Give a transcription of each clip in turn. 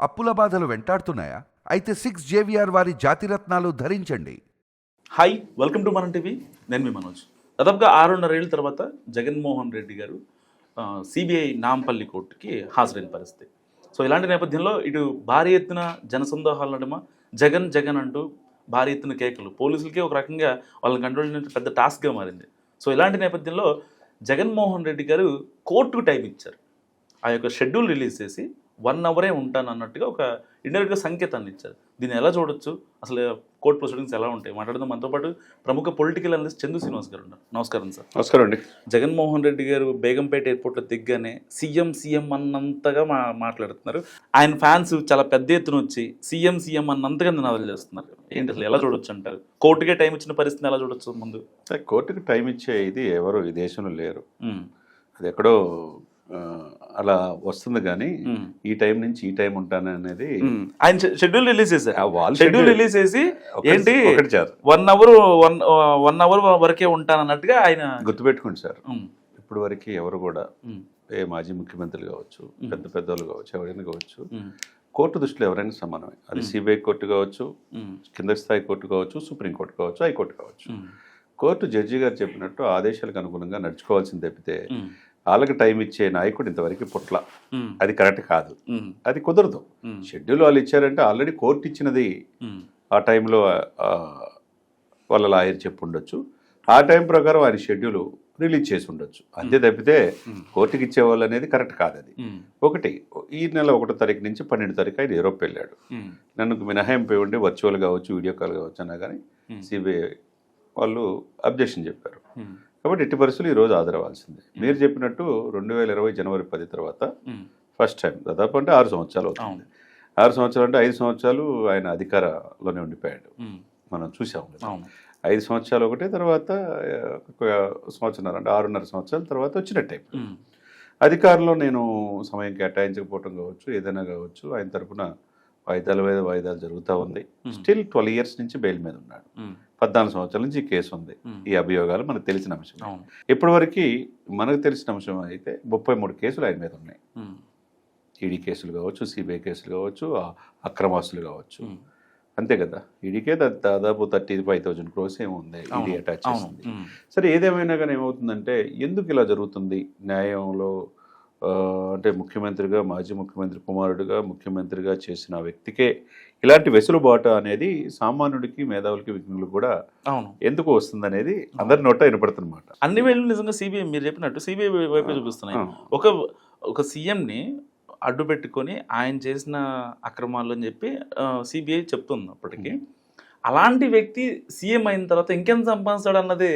అప్పుల బాధలు వెంటాడుతున్నాయా? అయితే 6 JVR వారి జాతిరత్నాలు ధరించండి. హాయ్, వెల్కమ్ టు మనం టీవీ. నేను మీ మనోజ్. దాదాపుగా 6.5 ఏళ్ళ తర్వాత జగన్మోహన్ రెడ్డి గారు సిబిఐ నాంపల్లి కోర్టుకి హాజరైన పరిస్థితి. సో ఇలాంటి నేపథ్యంలో ఇటు భారీ ఎత్తున జనసందోహాల నడుమ జగన్ జగన్ అంటూ భారీ ఎత్తున కేకలు, పోలీసులకి ఒక రకంగా వాళ్ళని కంట్రోల్ చేయడం పెద్ద టాస్క్గా మారింది. సో ఇలాంటి నేపథ్యంలో జగన్మోహన్ రెడ్డి గారు కోర్టుకు టైం ఇచ్చారు. ఆ యొక్క షెడ్యూల్ రిలీజ్ చేసి 1 అవరే ఉంటాను అన్నట్టుగా ఒక ఇండైరెక్ట్గా సంకేతాన్ని ఇచ్చారు. దీన్ని ఎలా చూడొచ్చు, అసలు కోర్ట్ ప్రొసీడింగ్స్ ఎలా ఉంటాయి మాట్లాడదాం. మనతో పాటు ప్రముఖ పొలిటికల్ అనలిస్ట్ చందు శ్రీనివాస్ గారు ఉన్నారు. నమస్కారం సార్. నమస్కారం అండి. జగన్మోహన్ రెడ్డి గారు బేగంపేట ఎయిర్పోర్ట్లో దిగ్గానే సీఎం అన్నంతగా మాట్లాడుతున్నారు. ఆయన ఫ్యాన్స్ చాలా పెద్ద ఎత్తున వచ్చి సీఎం అన్నంతగా నినాదాలు చేస్తున్నారు. ఏంటి అసలు ఎలా చూడొచ్చు అంటారు? కోర్టుకే టైం ఇచ్చిన పరిస్థితిని ఎలా చూడొచ్చు? ముందు కోర్టుకి టైం ఇచ్చే ఇది ఎవరు ఈ దేశంలో లేరు. అది ఎక్కడో అలా వస్తుంది కానీ ఈ టైం నుంచి ఈ టైం ఉంటాను అనేది ఆయన షెడ్యూల్ రిలీజ్ చేశారు. షెడ్యూల్ రిలీజ్ చేసి ఏంటి 1 అవర్ వరకే ఉంటాను అన్నట్టుగా ఆయన గుర్తుపెట్టుకోండి సార్. ఇప్పుడు వరకు ఎవరు కూడా ఏ మాజీ ముఖ్యమంత్రులు కావచ్చు, పెద్ద పెద్దోళ్ళు కావచ్చు, ఎవరైనా కావచ్చు, కోర్టు దృష్టిలో ఎవరైనా సమానమే. అది సిబిఐ కోర్టు కావచ్చు, కింద స్థాయి కోర్టు కావచ్చు, సుప్రీంకోర్టు కావచ్చు, హైకోర్టు కావచ్చు. కోర్టు జడ్జి గారు చెప్పినట్టు ఆదేశాలకు అనుగుణంగా నడుచుకోవాల్సింది తప్పితే వాళ్ళకి టైం ఇచ్చే నాయకుడు ఇంతవరకు పుట్ల. అది కరెక్ట్ కాదు, అది కుదరదు. షెడ్యూల్ వాళ్ళు ఇచ్చారంటే ఆల్రెడీ కోర్టు ఇచ్చినది ఆ టైంలో వాళ్ళ లాయర్ చెప్పి ఉండొచ్చు. ఆ టైం ప్రకారం ఆయన షెడ్యూల్ రిలీజ్ చేసి ఉండొచ్చు. అంతే తప్పితే కోర్టుకి ఇచ్చేవాళ్ళు అనేది కరెక్ట్ కాదు. అది ఒకటి. ఈ నెల 1వ తారీఖు నుంచి 12వ తారీఖు ఆయన యూరోప్ వెళ్ళాడు. నన్ను మినహాయింపు ఉండి వర్చువల్ కావచ్చు, వీడియో కాల్ కావచ్చు అన్నా కానీ సిబిఐ వాళ్ళు అబ్జెక్షన్ చెప్పారు. కాబట్టి ఎట్టి పరిస్థితులు ఈరోజు హాజరవ్వాల్సిందే. మీరు చెప్పినట్టు 2020 జనవరి 10 తర్వాత ఫస్ట్ టైం దాదాపు అంటే 6 సంవత్సరాలు అవుతుంది. 6 సంవత్సరాలు అంటే 5 సంవత్సరాలు ఆయన అధికారంలోనే ఉండిపోయాడు. మనం చూసాము. 5 సంవత్సరాలు ఒకటే, తర్వాత సంవత్సరం అంటే 6.5 సంవత్సరాల తర్వాత వచ్చినట్టే. అధికారంలో నేను సమయం కేటాయించకపోవటం కావచ్చు, ఏదైనా కావచ్చు, ఆయన తరఫున వాయిదాలు జరుగుతూ ఉంది. స్టిల్ 12 ఇయర్స్ నుంచి బెయిల్ మీద ఉన్నాడు. 14 సంవత్సరాల నుంచి ఈ కేసు ఉంది. ఈ అభియోగాలు మనకు తెలిసిన అంశం. ఇప్పటివరకు మనకు తెలిసిన అంశం అయితే 33 కేసులు ఆయన మీద ఉన్నాయి. ఈడీ కేసులు కావచ్చు, సిబిఐ కేసులు కావచ్చు, అక్రమాస్తులు కావచ్చు. అంతే కదా. ఈడీకే దాదాపు 35,000 crores ఏమో ఉంది ఈడీ అటాచ్ చేసింది. సరే, ఏదేమైనా కానీ ఏమవుతుందంటే ఎందుకు ఇలా జరుగుతుంది న్యాయంలో అంటే ముఖ్యమంత్రిగా, మాజీ ముఖ్యమంత్రి కుమారుడుగా ముఖ్యమంత్రిగా చేసిన వ్యక్తికే ఇలాంటి వెసులుబాటు అనేది సామాన్యుడికి, మేధావులకి, విజ్ఞులకు కూడా ఎందుకు వస్తుంది అనేది అందరి నోట వినపడుతుందన్నమాట. అన్ని వేళ్ళు నిజంగా సిబిఐ, మీరు చెప్పినట్టు సిబిఐ వైపే చూపిస్తున్నాయి. ఒక సీఎంని అడ్డు పెట్టుకొని ఆయన చేసిన అక్రమాలు అని చెప్పి సిబిఐ చెప్తుంది. అప్పటికి అలాంటి వ్యక్తి సీఎం అయిన తర్వాత ఇంకెంత సంపాదిస్తాడు అన్నది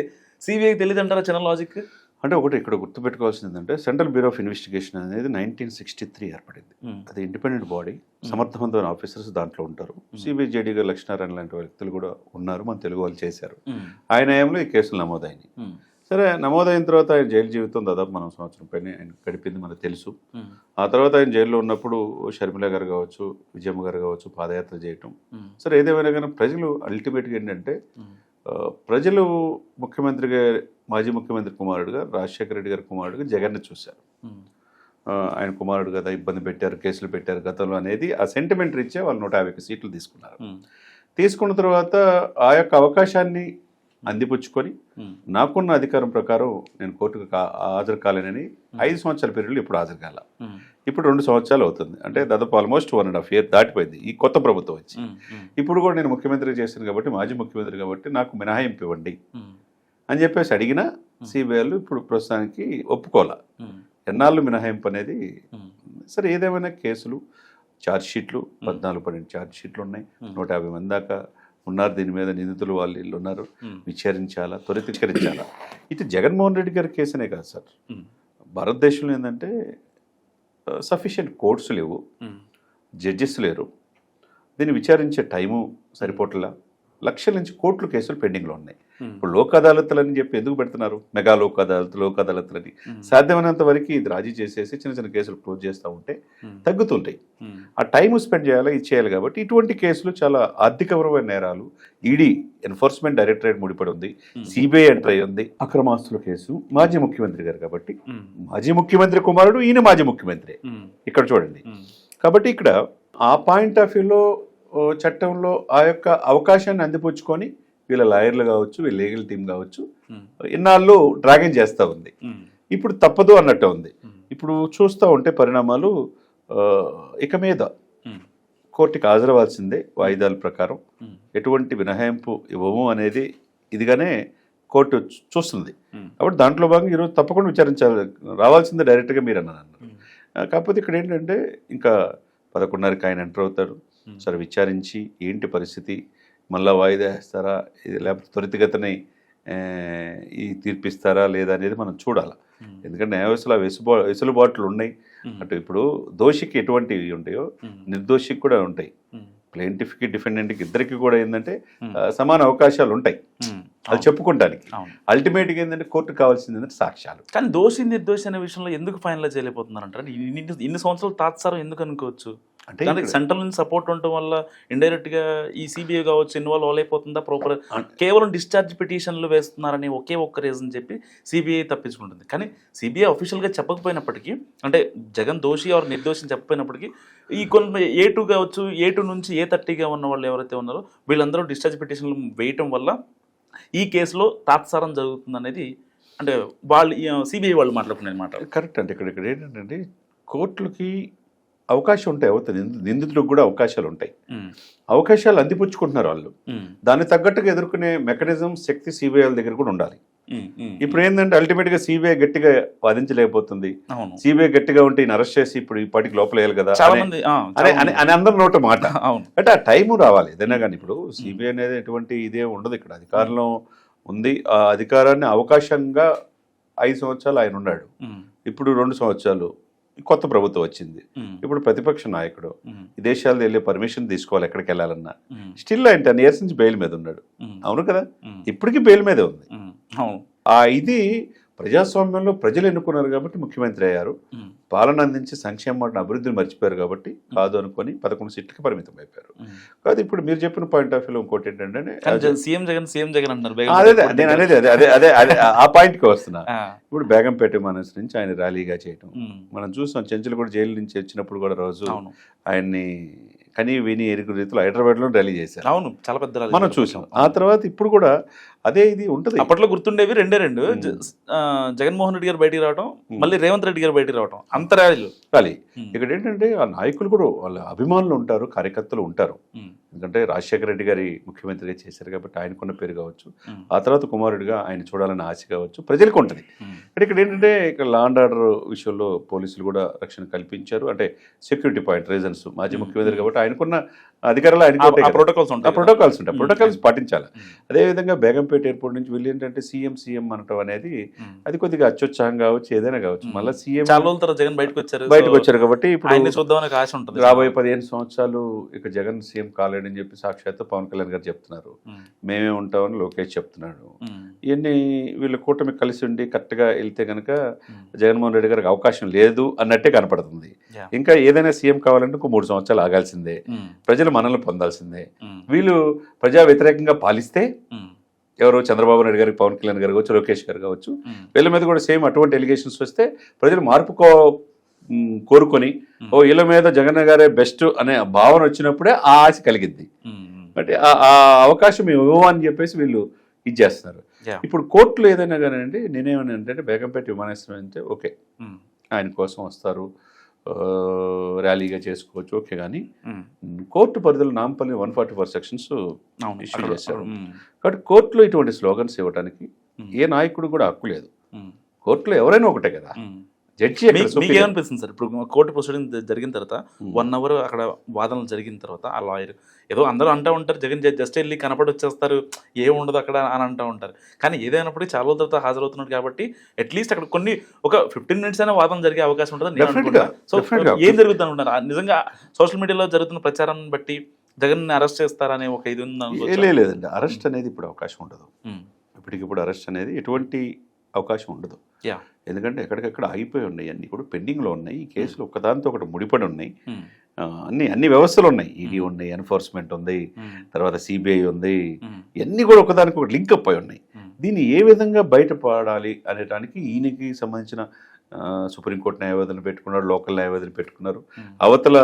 సిబిఐకి తెలియదు అంటారా? చిన్న లాజిక్. అంటే ఒకటి ఇక్కడ గుర్తుపెట్టుకోవాల్సింది ఏంటంటే సెంట్రల్ బ్యూరో ఆఫ్ ఇన్వెస్టిగేషన్ అనేది 1963 ఏర్పడింది. అది ఇండిపెండెంట్ బాడీ, సమర్థవంతమైన ఆఫీసర్స్ దాంట్లో ఉంటారు. సిబిఐ జేడీ గారు, లక్ష్మీనారాయణ లాంటి వ్యక్తులు కూడా ఉన్నారు, మన తెలుగు వాళ్ళు చేశారు. ఆయన ఏమో ఈ కేసులు నమోదైనవి. సరే, నమోదైన తర్వాత ఆయన జైలు జీవితం దాదాపు మనం సంవత్సరం పైన ఆయన గడిపింది మనకు తెలుసు. ఆ తర్వాత ఆయన జైల్లో ఉన్నప్పుడు షర్మిల గారు కావచ్చు, విజయమ్మ గారు కావచ్చు, పాదయాత్ర చేయటం. సరే, ఏదేమైనా కానీ ప్రజలు అల్టిమేట్గా ఏంటంటే ప్రజలు ముఖ్యమంత్రిగా, మాజీ ముఖ్యమంత్రి కుమారుడుగా, రాజశేఖర రెడ్డి గారి కుమారుడుగా జగన్ని చూశారు. ఆయన కుమారుడు కదా, ఇబ్బంది పెట్టారు, కేసులు పెట్టారు గతంలో అనేది ఆ సెంటిమెంట్ రీత్యా వాళ్ళు 151 సీట్లు తీసుకున్నారు. తీసుకున్న తర్వాత ఆ యొక్క అవకాశాన్ని అందిపుచ్చుకొని నాకున్న అధికారం ప్రకారం నేను కోర్టుకు హాజరు కాలేనని 5 సంవత్సరాల పీరియడ్లో ఇప్పుడు హాజరు కాల. ఇప్పుడు 2 సంవత్సరాలు అవుతుంది. అంటే దాదాపు ఆల్మోస్ట్ 1.5 year దాటిపోయింది ఈ కొత్త ప్రభుత్వం వచ్చి. ఇప్పుడు కూడా నేను ముఖ్యమంత్రి చేశాను కాబట్టి, మాజీ ముఖ్యమంత్రి కాబట్టి నాకు మినహాయింపు ఇవ్వండి అని చెప్పేసి అడిగినా సిబిఐలు ఇప్పుడు ప్రస్తుతానికి ఒప్పుకోలే. ఎన్నాళ్ళు మినహాయింపు అనేది. సరే, ఏదేమైనా కేసులు, ఛార్జ్షీట్లు 14-12 ఛార్జ్షీట్లు ఉన్నాయి. 150 మంది దాకా ఉన్నారు దీని మీద. నిందితులు వాళ్ళు ఇల్లు ఉన్నారు. విచారించాలా, త్వరితీకరించాలా. ఇది జగన్మోహన్ రెడ్డి గారి కేసునే కాదు సార్. భారతదేశంలో ఏంటంటే సఫిషియెంట్ కోర్ట్స్ లేవు, జడ్జెస్ లేరు, దీన్ని విచారించే టైము సరిపోట్లా. లక్షల నుంచి కోట్లు కేసులు పెండింగ్లో ఉన్నాయి. ఇప్పుడు లోక్ అదాలత్లని చెప్పి ఎందుకు పెడుతున్నారు? మెగా లోక్ అదాలత్లని సాధ్యమైనంత వరకు ఇది రాజీ చేసేసి చిన్న చిన్న కేసులు క్లోజ్ చేస్తూ ఉంటే తగ్గుతుంటాయి. ఆ టైం స్పెండ్ చేయాలి, ఇది చేయాలి. కాబట్టి ఇటువంటి కేసులు చాలా ఆర్థికపరమైన నేరాలు. ఈడీ, ఎన్ఫోర్స్మెంట్ డైరెక్టరేట్ ముడిపడి ఉంది, సిబిఐ ఎంటర్ అయ్యి ఉంది. అక్రమాస్తుల కేసు మాజీ ముఖ్యమంత్రి గారు కాబట్టి, మాజీ ముఖ్యమంత్రి కుమారుడు, ఈయన మాజీ ముఖ్యమంత్రి. ఇక్కడ చూడండి. కాబట్టి ఇక్కడ ఆ పాయింట్ ఆఫ్ వ్యూలో చట్టంలో ఆ యొక్క అవకాశాన్ని అందిపుచ్చుకొని వీళ్ళ లాయర్లు కావచ్చు, వీళ్ళ లీగల్ టీం కావచ్చు, ఇన్నాళ్ళు డ్రాగన్ చేస్తూ ఉంది. ఇప్పుడు తప్పదు అన్నట్టు ఉంది. ఇప్పుడు చూస్తూ ఉంటే పరిణామాలు ఇక మీద కోర్టుకి హాజరవ్వాల్సిందే వాయిదాల ప్రకారం. ఎటువంటి మినహాయింపు ఇవ్వము అనేది ఇదిగానే కోర్టు చూస్తుంది. కాబట్టి దాంట్లో భాగంగా ఈరోజు తప్పకుండా విచారించాలి, రావాల్సిందే డైరెక్ట్గా మీరు అన్నారు. కాకపోతే ఇక్కడ ఏంటంటే ఇంకా 11:30కి ఆయన ఎంటర్ అవుతాడు. సరే విచారించి ఏంటి పరిస్థితి, మళ్ళా వాయిదా వేస్తారా, లేకపోతే త్వరితగతిని ఈ తీర్పిస్తారా లేదా అనేది మనం చూడాలి. ఎందుకంటే న్యాయవ్యవస్థలో వెసులుబాట్లు ఉన్నాయి. అటు ఇప్పుడు దోషికి ఎటువంటివి ఉంటాయో నిర్దోషికి కూడా ఉంటాయి. ప్లేంటిఫ్కి డిఫెండెంట్కి ఇద్దరికి కూడా ఏంటంటే సమాన అవకాశాలు ఉంటాయి అది చెప్పుకుంటానికి. అల్టిమేట్గా ఏంటంటే కోర్టు కావాల్సింది ఏంటంటే సాక్ష్యాలు. కానీ దోషి నిర్దోషి అనే విషయంలో ఎందుకు ఫైనలైజ్ చేయలేకపోతున్నారు అంటారు? ఇన్ని సంవత్సరాలు తాత్సారం ఎందుకు అనుకోవచ్చు? అంటే దానికి సెంట్రల్ నుంచి సపోర్ట్ ఉండటం వల్ల ఇండైరెక్ట్ గా ఈ సిబిఐ కావచ్చు ఇన్వాల్వ్ అవ్వలేకపోతుందా? ప్రాపర్ కేవలం డిశ్చార్జ్ పిటిషన్లు వేస్తున్నారని ఒకే ఒక్క రీజన్ చెప్పి సిబిఐ తప్పించుకుంటుంది. కానీ సిబిఐ అఫీషియల్గా చెప్పకపోయినప్పటికీ, అంటే జగన్ దోషి ఆర్ నిర్దోషి చెప్పకపోయినప్పటికీ, ఈ కొన్ని A2 కావచ్చు, A2 నుంచి A30గా ఉన్న వాళ్ళు ఎవరైతే ఉన్నారో వీళ్ళందరూ డిశ్చార్జ్ పిటిషన్లు వేయటం వల్ల ఈ కేసులో తాత్సారం జరుగుతుంది అనేది అంటే వాళ్ళు సిబిఐ వాళ్ళు మాట్లాడుకునే మాట. కరెక్ట్ అంటే ఇక్కడ ఏంటంటే కోర్టులకి అవకాశం ఉంటాయి, అవుతుంది నిందితులకు కూడా అవకాశాలు ఉంటాయి. అవకాశాలు అందిపుచ్చుకుంటున్నారు వాళ్ళు. దాన్ని తగ్గట్టుగా ఎదుర్కొనే మెకానిజం శక్తి సిబిఐ దగ్గర కూడా ఉండాలి. ఇప్పుడు ఏంటంటే అల్టిమేట్గా సిబిఐ గట్టిగా వాదించలేకపోతుంది. సిబిఐ గట్టిగా ఉంటే ఈయన అరెస్ట్ చేసి ఇప్పుడు ఈ పాటికి లోపల వేయాలి కదా అని అందరి నోట మాట. అంటే ఆ టైము రావాలి ఏదైనా కానీ. ఇప్పుడు సిబిఐ అనేది ఎటువంటి ఇదే ఉండదు. ఇక్కడ అధికారంలో ఉంది. ఆ అధికారాన్ని అవకాశంగా 5 సంవత్సరాలు ఆయన ఉన్నాడు. ఇప్పుడు 2 సంవత్సరాలు కొత్త ప్రభుత్వం వచ్చింది. ఇప్పుడు ప్రతిపక్ష నాయకుడు ఈ దేశాలు వెళ్ళే పర్మిషన్ తీసుకోవాలి ఎక్కడికి వెళ్ళాలన్నా. స్టిల్ ఆయన 10 years నుంచి బెయిల్ మీద ఉన్నాడు. అవును కదా, ఇప్పటికీ బెయిల్ మీదే ఉంది. ఇది ప్రజాస్వామ్యంలో ప్రజలు ఎన్నుకున్నారు కాబట్టి ముఖ్యమంత్రి అయ్యారు. పాలన అందించి సంక్షేమ అభివృద్ధిని మర్చిపోయారు కాబట్టి కాదు అనుకొని 11 సీట్లకి పరిమితం అయిపోయారు. కాదు ఇప్పుడు మీరు చెప్పిన పాయింట్ ఆఫ్ వ్యూలో ఇంకోటి ఏంటంటే సీఎం జగన్ అంటారు. నేను అనేది అదే ఆ పాయింట్కి వస్తున్నా. ఇప్పుడు బేగంపేట విమానాశ్రయం నుంచి ఆయన ర్యాలీగా చేయటం మనం చూసాం. చెంచులు కూడా జైలు నుంచి వచ్చినప్పుడు కూడా రోజు ఆయన్ని కనీ విని ఎరుగు రీతిలో హైదరాబాద్లో ర్యాలీ చేశారు. అవును, చాలా పెద్ద మనం చూసాం. ఆ తర్వాత ఇప్పుడు కూడా అదే ఇది ఉంటుంది. అప్పట్లో గుర్తుండేవి రెండే జగన్మోహన్ రెడ్డి గారు బయటికి రావడం, మళ్ళీ రేవంత్ రెడ్డి గారు బయటికి రావడం, అంత ర్యాలీలు. ఇక్కడ ఏంటంటే ఆ నాయకులు కూడా వాళ్ళ అభిమానులు ఉంటారు, కార్యకర్తలు ఉంటారు. ఎందుకంటే రాజశేఖర రెడ్డి గారి ముఖ్యమంత్రిగా చేశారు కాబట్టి ఆయనకున్న పేరు కావచ్చు, ఆ తర్వాత కుమారుడిగా ఆయన చూడాలని ఆశ కావచ్చు, ప్రజలకు ఉంటుంది. ఇక్కడ ఏంటంటే ఇక్కడ లా అండ్ ఆర్డర్ విషయంలో పోలీసులు కూడా రక్షణ కల్పించారు. అంటే సెక్యూరిటీ పాయింట్ రీజన్స్, మాజీ ముఖ్యమంత్రి కాబట్టి ఆయనకున్న అధికారులు ఆయన ప్రోటోకాల్స్ ఉంటాయి, ప్రోటోకాల్స్ పాటించాలి. అదేవిధంగా బేగంపేట ఎయిర్పోర్ట్ నుంచి వెళ్ళి ఏంటంటే సీఎం అనటం అనేది అది కొద్దిగా అత్యుత్సాహం కావచ్చు, ఏదైనా కావచ్చు. మళ్ళీ సీఎం జగన్ బయటకు వచ్చారు కాబట్టి ఇప్పుడు చూద్దామని ఆశ ఉంటుంది. రాబోయే 15 సంవత్సరాలు ఇక జగన్ సీఎం కాలేడని చెప్పి సాక్షాత్తు పవన్ కళ్యాణ్ గారు చెప్తున్నారు. మేమే ఉంటామని లోకేష్ చెప్తున్నాడు. ఇవన్నీ వీళ్ళు కూటమి కలిసి ఉండి కరెక్ట్గా వెళ్తే కనుక జగన్మోహన్ రెడ్డి గారికి అవకాశం లేదు అన్నట్టే కనపడుతుంది. ఇంకా ఏదైనా సీఎం కావాలంటే 3 సంవత్సరాలు ఆగాల్సిందే, ప్రజలు మనల్ని పొందాల్సిందే. వీళ్ళు ప్రజా వ్యతిరేకంగా పాలిస్తే ఎవరు చంద్రబాబు నాయుడు గారికి, పవన్ కళ్యాణ్ గారు కావచ్చు, లోకేష్ గారు కావచ్చు, వీళ్ళ మీద కూడా సేమ్ అటువంటి ఎలిగేషన్స్ వస్తే ప్రజలు మార్పు కోరుకొని వీళ్ళ మీద జగన్ గారే బెస్ట్ అనే భావన వచ్చినప్పుడే ఆ ఆశ కలిగిద్ది. బట్ ఆ అవకాశం ఇవ్వవు అని చెప్పేసి వీళ్ళు ఇది చేస్తున్నారు. ఇప్పుడు కోర్టులో ఏదైనా కానీ అండి, నేనేమని అంటే బేగంపేట విమానాశ్రయం అంటే ఓకే, ఆయన కోసం వస్తారు, ర్యాలీగా చేసుకోవచ్చు, ఓకే. కానీ కోర్టు పరిధిలో నాంపల్లి 144 సెక్షన్స్ ఇష్యూ చేశారు. కాబట్టి కోర్టులో ఇటువంటి స్లోగన్స్ ఇవ్వడానికి ఏ నాయకుడు కూడా హక్కు లేదు. కోర్టులో ఎవరైనా ఒకటే కదా. జడ్జి ఏమనిపిస్తుంది సార్, ఇప్పుడు కోర్టు ప్రొసీడింగ్ జరిగిన తర్వాత 1 hour అక్కడ వాదనలు జరిగిన తర్వాత ఆ లాయర్ ఏదో అందరూ అంటూ ఉంటారు, జగన్ జస్ట్ వెళ్ళి కనపడి వచ్చేస్తారు, ఏముండదు అక్కడ అని అంటూ ఉంటారు. కానీ ఏదైనప్పుడు చాలా రోజుల తర్వాత హాజరవుతున్నాడు కాబట్టి అట్లీస్ట్ అక్కడ ఒక 15 minutes అయినా వాదన జరిగే అవకాశం ఉంటుంది. సో ఏం జరుగుతుంది అనుకుంటారు? నిజంగా సోషల్ మీడియాలో జరుగుతున్న ప్రచారాన్ని బట్టి జగన్ అరెస్ట్ చేస్తారనే ఒక ఇది లేదండి. అరెస్ట్ అనేది ఇప్పుడు అవకాశం ఉండదు. ఇప్పటికిప్పుడు అరెస్ట్ అనేది ఎటువంటి అవకాశం ఉండదు. ఎందుకంటే ఎక్కడికక్కడ ఆగిపోయి ఉన్నాయి, అన్ని కూడా పెండింగ్లో ఉన్నాయి. ఈ కేసులు ఒకదానితో ఒకటి ముడిపడి ఉన్నాయి. అన్ని వ్యవస్థలు ఉన్నాయి, ఈడీ ఉన్నాయి, ఎన్ఫోర్స్మెంట్ ఉంది, తర్వాత సిబిఐ ఉంది, ఇవన్నీ కూడా ఒకదానికి ఒకటి లింక్ అప్ అయి ఉన్నాయి. దీన్ని ఏ విధంగా బయటపడాలి అనేటానికి ఈయనకి సంబంధించిన సుప్రీంకోర్టు న్యాయవాదులు పెట్టుకున్నారు, లోకల్ న్యాయవాదులు పెట్టుకున్నారు. అవతల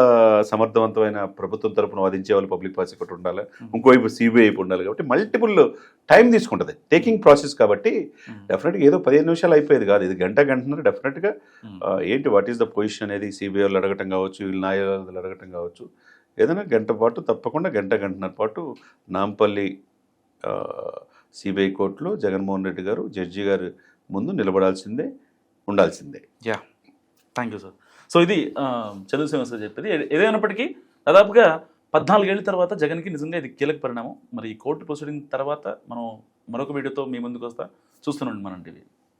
సమర్థవంతమైన ప్రభుత్వం తరపున వాదించే వాళ్ళు పబ్లిక్ ప్రాసిక్యూటర్ ఉండాలి, ఇంకోవైపు సిబిఐ వైపు ఉండాలి. కాబట్టి మల్టిపుల్ టైం తీసుకుంటుంది, టేకింగ్ ప్రాసెస్. కాబట్టి డెఫినెట్గా ఏదో 15 నిమిషాలు అయిపోయేది కాదు, ఇది గంటన్నర. డెఫినెట్గా ఏంటి వాట్ ఈస్ ద పొజిషన్ అనేది సిబిఐ వాళ్ళు అడగటం కావచ్చు, వీళ్ళు న్యాయవాదులు అడగటం కావచ్చు. ఏదైనా గంట పాటు తప్పకుండా గంటన్నర పాటు నాంపల్లి సిబిఐ కోర్టులో జగన్మోహన్ రెడ్డి గారు జడ్జి గారు ముందు నిలబడాల్సిందే, ఉండాల్సిందే. Yeah, thank you sir. So ఇది చంద్రశేఖర్ సార్ చెప్పేది. ఏదైనప్పటికీ దాదాపుగా 14 ఏళ్ళ తర్వాత జగన్కి నిజంగా ఇది కీలక పరిణామం. మరి ఈ కోర్టు ప్రొసీడింగ్ తర్వాత మనం మరొక వీడియోతో మీ ముందుకు వస్తా. చూస్తున్నాండి మనం టీవీ.